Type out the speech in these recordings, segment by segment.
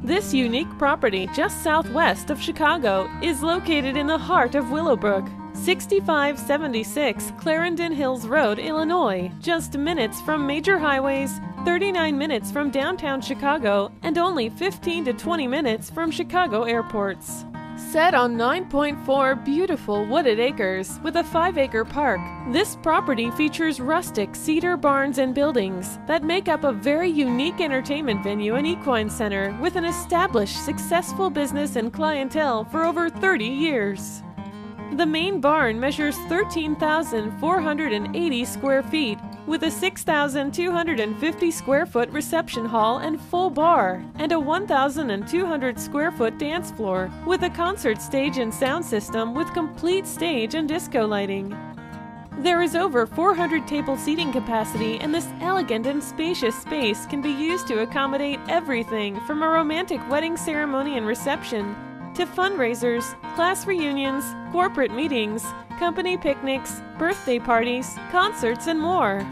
This unique property just southwest of Chicago is located in the heart of Willowbrook, 6576 Clarendon Hills Road, Illinois, just minutes from major highways, 39 minutes from downtown Chicago, and only 15 to 20 minutes from Chicago airports. Set on 9.4 beautiful wooded acres with a 5-acre park, this property features rustic cedar barns and buildings that make up a very unique entertainment venue and equine center with an established, successful business and clientele for over 30 years. The main barn measures 13,480 square feet with a 6,250 square foot reception hall and full bar, and a 1,200 square foot dance floor with a concert stage and sound system with complete stage and disco lighting. There is over 400 table seating capacity, and this elegant and spacious space can be used to accommodate everything from a romantic wedding ceremony and reception to fundraisers, class reunions, corporate meetings, company picnics, birthday parties, concerts, and more.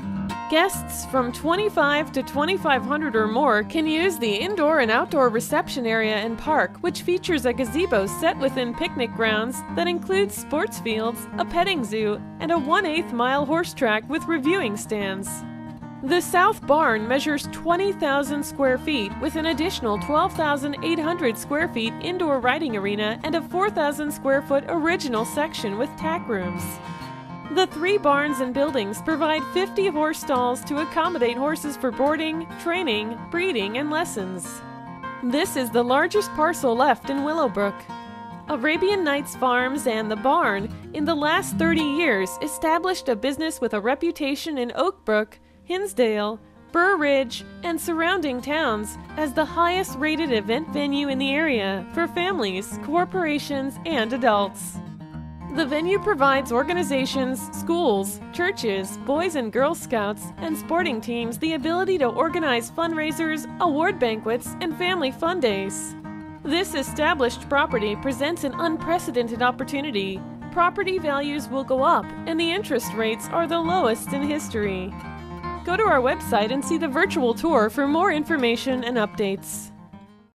Guests from 25 to 2,500 or more can use the indoor and outdoor reception area and park, which features a gazebo set within picnic grounds that includes sports fields, a petting zoo, and a 1/8 mile horse track with reviewing stands. The South Barn measures 20,000 square feet with an additional 12,800 square feet indoor riding arena and a 4,000 square foot original section with tack rooms. The 3 barns and buildings provide 50 horse stalls to accommodate horses for boarding, training, breeding, and lessons. This is the largest parcel left in Willowbrook. Arabian Nights Farms and the barn, in the last 30 years, established a business with a reputation in Oak Brook, Hinsdale, Burr Ridge, and surrounding towns as the highest rated event venue in the area for families, corporations, and adults. The venue provides organizations, schools, churches, Boys and Girl Scouts, and sporting teams the ability to organize fundraisers, award banquets, and family fun days. This established property presents an unprecedented opportunity. Property values will go up, and the interest rates are the lowest in history. Go to our website and see the virtual tour for more information and updates.